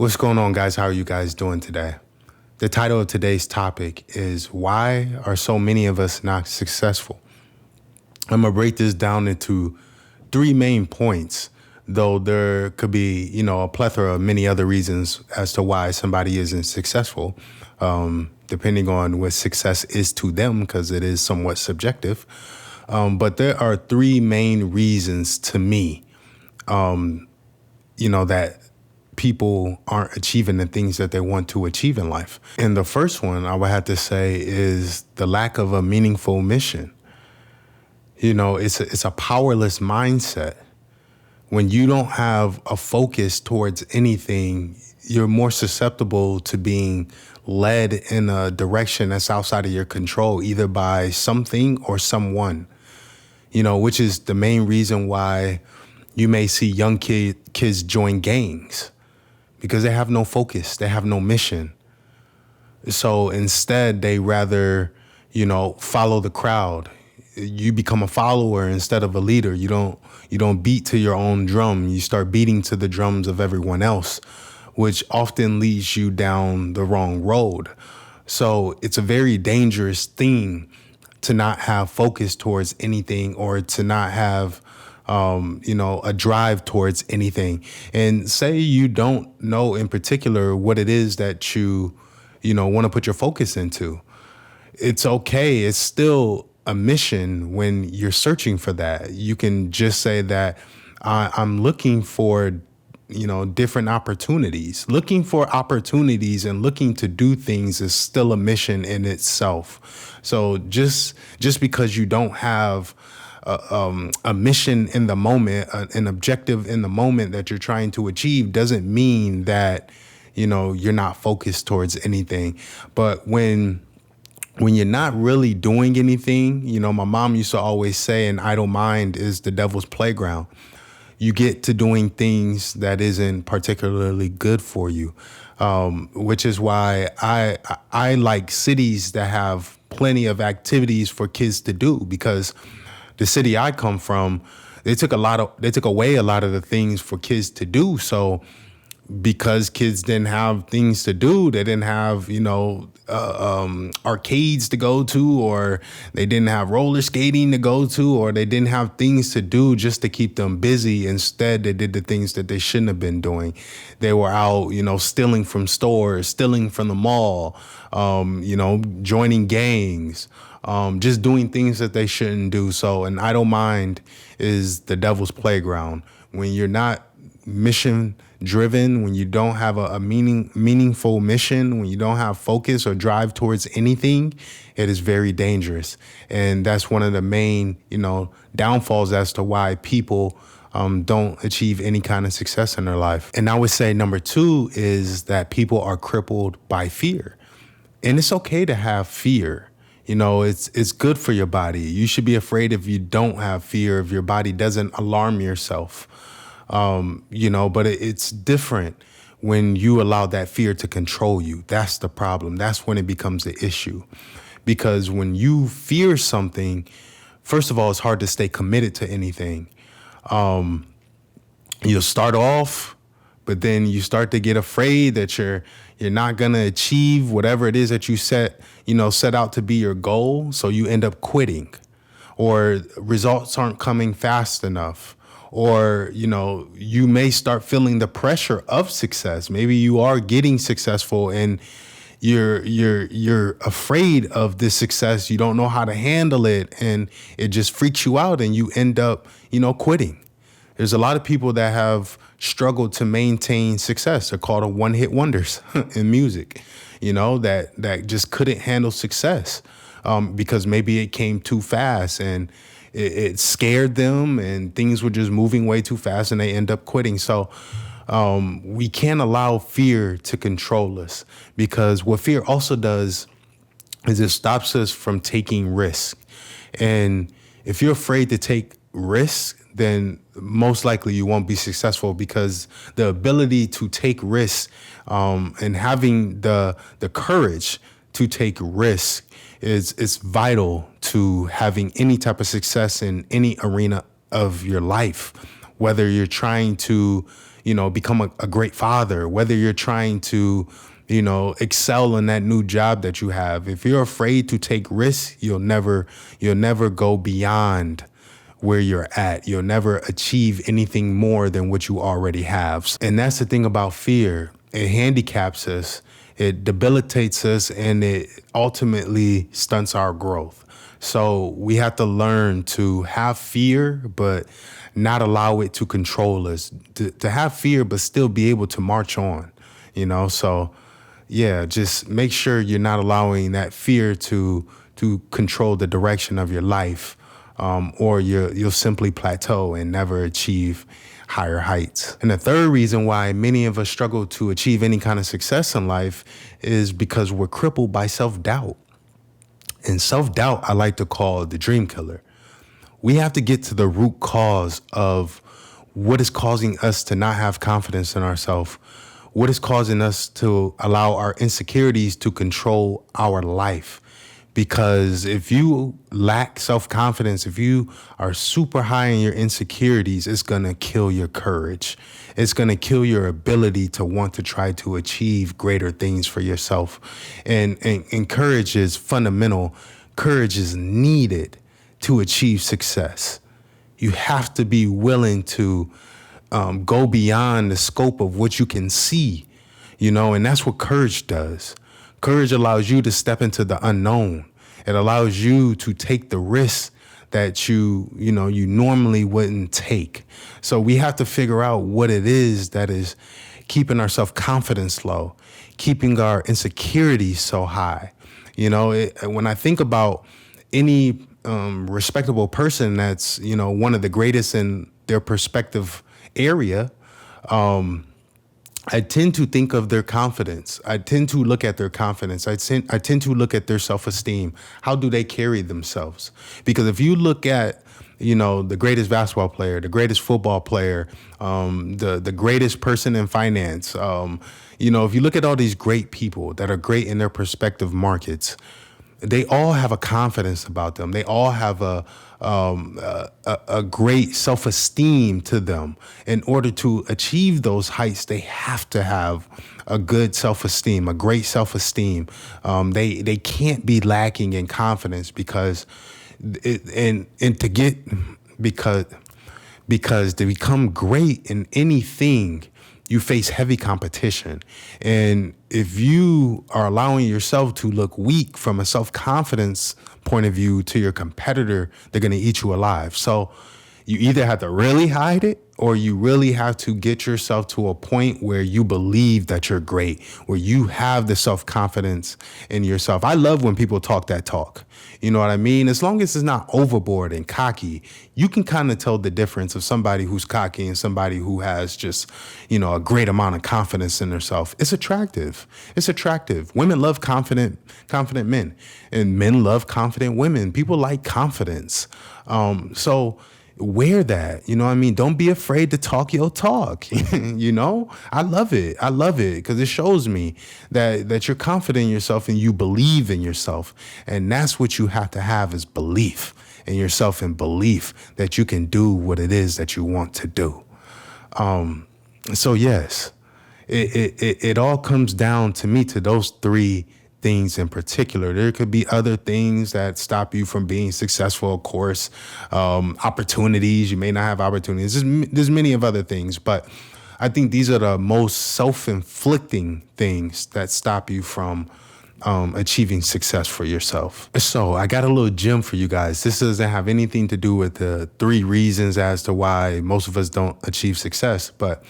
What's going on, guys? How are you guys doing today? The title of today's topic is Why Are So Many of Us Not Successful? I'm going to break this down into three main points, though there could be, a plethora of many other reasons as to why somebody isn't successful, depending on what success is to them, because it is somewhat subjective. But there are three main reasons to me, that people aren't achieving the things that they want to achieve in life. And the first one I would have to say is the lack of a meaningful mission. It's a powerless mindset. When you don't have a focus towards anything, you're more susceptible to being led in a direction that's outside of your control, either by something or someone, which is the main reason why you may see young kids join gangs, because they have no focus, they have no mission. So instead, they rather, follow the crowd. You become a follower instead of a leader. You don't beat to your own drum. You start beating to the drums of everyone else, which often leads you down the wrong road. So it's a very dangerous thing to not have focus towards anything, or to not have a drive towards anything. And say you don't know in particular what it is that you want to put your focus into. It's okay. It's still a mission when you're searching for that. You can just say that I'm looking for, different opportunities. Looking for opportunities and looking to do things is still a mission in itself. So just because you don't have a mission in the moment, an objective in the moment that you're trying to achieve, doesn't mean that, you're not focused towards anything. But when you're not really doing anything, my mom used to always say, an idle mind is the devil's playground. You get to doing things that isn't particularly good for you, which is why I like cities that have plenty of activities for kids to do, because the city I come from, they took away a lot of the things for kids to do. So because kids didn't have things to do, they didn't have, arcades to go to, or they didn't have roller skating to go to, or they didn't have things to do just to keep them busy. Instead, they did the things that they shouldn't have been doing. They were out, stealing from stores, stealing from the mall, joining gangs, just doing things that they shouldn't do. So an idle mind is the devil's playground. When you're not mission driven, when you don't have a meaningful mission, when you don't have focus or drive towards anything, it is very dangerous. And that's one of the main, downfalls as to why people don't achieve any kind of success in their life. And I would say number two is that people are crippled by fear. And it's okay to have fear. It's good for your body. You should be afraid if you don't have fear, if your body doesn't alarm yourself. But it's different when you allow that fear to control you. That's the problem. That's when it becomes the issue. Because when you fear something, first of all, it's hard to stay committed to anything. You'll start off, but then you start to get afraid that you're not going to achieve whatever it is that you set out to be your goal. So you end up quitting, or results aren't coming fast enough. Or, you may start feeling the pressure of success. Maybe you are getting successful and you're afraid of this success. You don't know how to handle it, and it just freaks you out, and you end up, quitting. There's a lot of people that have struggled to maintain success. They're called one-hit wonders in music, that just couldn't handle success because maybe it came too fast, and it scared them, and things were just moving way too fast, and they end up quitting. So we can't allow fear to control us, because what fear also does is it stops us from taking risk. And if you're afraid to take risks, then most likely you won't be successful, because the ability to take risks and having the courage to take risks is vital to having any type of success in any arena of your life. Whether you're trying to, become a great father, whether you're trying to, excel in that new job that you have. If you're afraid to take risks, you'll never go beyond where you're at. You'll never achieve anything more than what you already have. And that's the thing about fear. It handicaps us, it debilitates us, and it ultimately stunts our growth. So we have to learn to have fear, but not allow it to control us. To have fear, but still be able to march on, So yeah, just make sure you're not allowing that fear to control the direction of your life, or you'll simply plateau and never achieve higher heights. And the third reason why many of us struggle to achieve any kind of success in life is because we're crippled by self-doubt. And self-doubt, I like to call the dream killer. We have to get to the root cause of what is causing us to not have confidence in ourselves. What is causing us to allow our insecurities to control our life? Because if you lack self-confidence, if you are super high in your insecurities, it's going to kill your courage. It's going to kill your ability to want to try to achieve greater things for yourself. And courage is fundamental. Courage is needed to achieve success. You have to be willing to go beyond the scope of what you can see, and that's what courage does. Courage allows you to step into the unknown. It allows you to take the risks that you normally wouldn't take. So we have to figure out what it is that is keeping our self-confidence low, keeping our insecurities so high. When I think about any respectable person that's, one of the greatest in their perspective area, I tend to think of their confidence. I tend to look at their confidence. I tend to look at their self-esteem. How do they carry themselves? Because if you look at, the greatest basketball player, the greatest football player, the greatest person in finance, if you look at all these great people that are great in their respective markets, they all have a confidence about them. They all have a great self-esteem to them. In order to achieve those heights, they have to have a good self-esteem, a great self-esteem. They can't be lacking in confidence because to become great in anything, you face heavy competition. And if you are allowing yourself to look weak from a self-confidence point of view to your competitor, they're going to eat you alive. So you either have to really hide it, or you really have to get yourself to a point where you believe that you're great, where you have the self-confidence in yourself. I love when people talk that talk. You know what I mean? As long as it's not overboard and cocky, you can kind of tell the difference of somebody who's cocky and somebody who has just, a great amount of confidence in themselves. It's attractive. It's attractive. Women love confident men, and men love confident women. People like confidence. So wear that, Don't be afraid to talk your talk. I love it. I love it because it shows me that you're confident in yourself and you believe in yourself. And that's what you have to have, is belief in yourself and belief that you can do what it is that you want to do. So yes, it all comes down to me to those three things in particular. There could be other things that stop you from being successful, of course. Opportunities, you may not have opportunities. There's many of other things, but I think these are the most self-inflicting things that stop you from achieving success for yourself. So I got a little gem for you guys. This doesn't have anything to do with the 3 reasons as to why most of us don't achieve success, but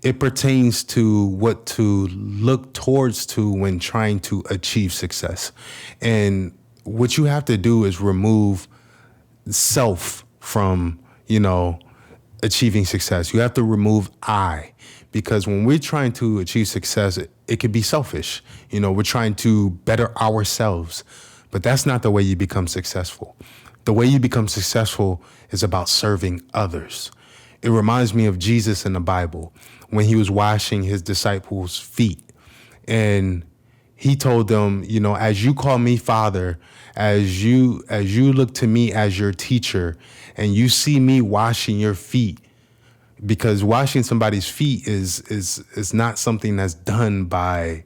it pertains to what to look towards to when trying to achieve success. And what you have to do is remove self from, achieving success. You have to remove I, because when we're trying to achieve success, it can be selfish. We're trying to better ourselves, but that's not the way you become successful. The way you become successful is about serving others. It reminds me of Jesus in the Bible when he was washing his disciples' feet. And he told them, as you call me Father, as you look to me as your teacher, and you see me washing your feet, because washing somebody's feet is not something that's done by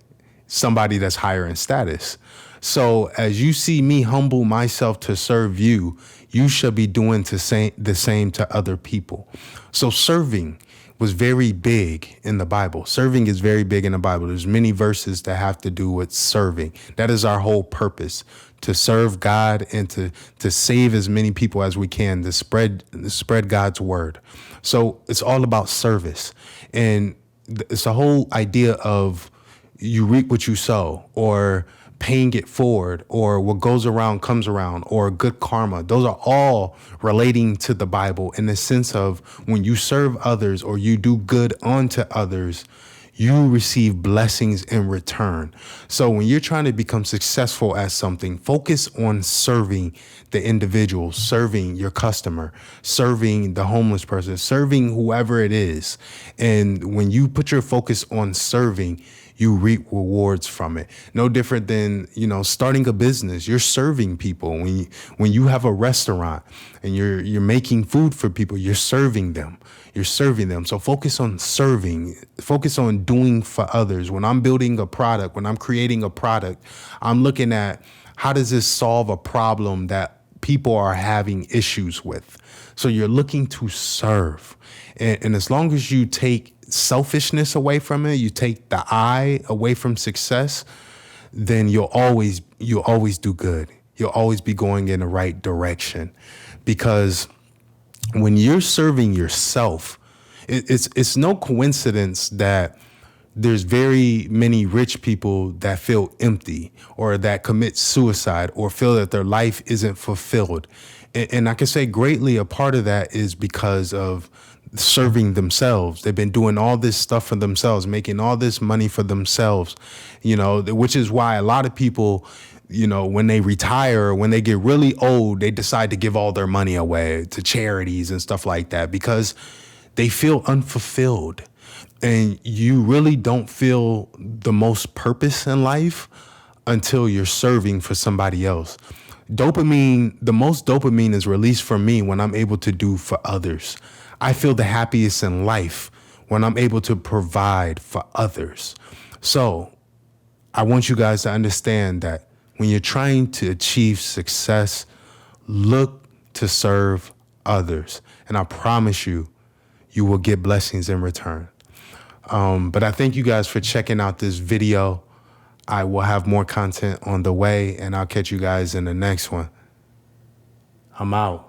somebody that's higher in status. So as you see me humble myself to serve you, you should be doing the same to other people. So serving was very big in the Bible. Serving is very big in the Bible. There's many verses that have to do with serving. That is our whole purpose, to serve God and to save as many people as we can, to spread God's word. So it's all about service. And it's the whole idea of you reap what you sow, or paying it forward, or what goes around comes around, or good karma. Those are all relating to the Bible in the sense of when you serve others or you do good unto others, you receive blessings in return. So when you're trying to become successful at something, focus on serving the individual, serving your customer, serving the homeless person, serving whoever it is. And when you put your focus on serving, you reap rewards from it. No different than, starting a business. You're serving people. When you have a restaurant and you're making food for people, you're serving them. You're serving them. So focus on serving. Focus on doing for others. When I'm building a product, when I'm creating a product, I'm looking at how does this solve a problem that people are having issues with. So you're looking to serve. And as long as you take selfishness away from it, you take the I away from success, then you'll always do good. You'll always be going in the right direction. Because when you're serving yourself, it's no coincidence that there's very many rich people that feel empty or that commit suicide or feel that their life isn't fulfilled. And I can say greatly a part of that is because of serving themselves. They've been doing all this stuff for themselves, making all this money for themselves, which is why a lot of people, when they retire, when they get really old, they decide to give all their money away to charities and stuff like that because they feel unfulfilled. And you really don't feel the most purpose in life until you're serving for somebody else. The most dopamine is released from me when I'm able to do for others. I feel the happiest in life when I'm able to provide for others. So I want you guys to understand that when you're trying to achieve success, look to serve others. And I promise you, you will get blessings in return. But I thank you guys for checking out this video. I will have more content on the way, and I'll catch you guys in the next one. I'm out.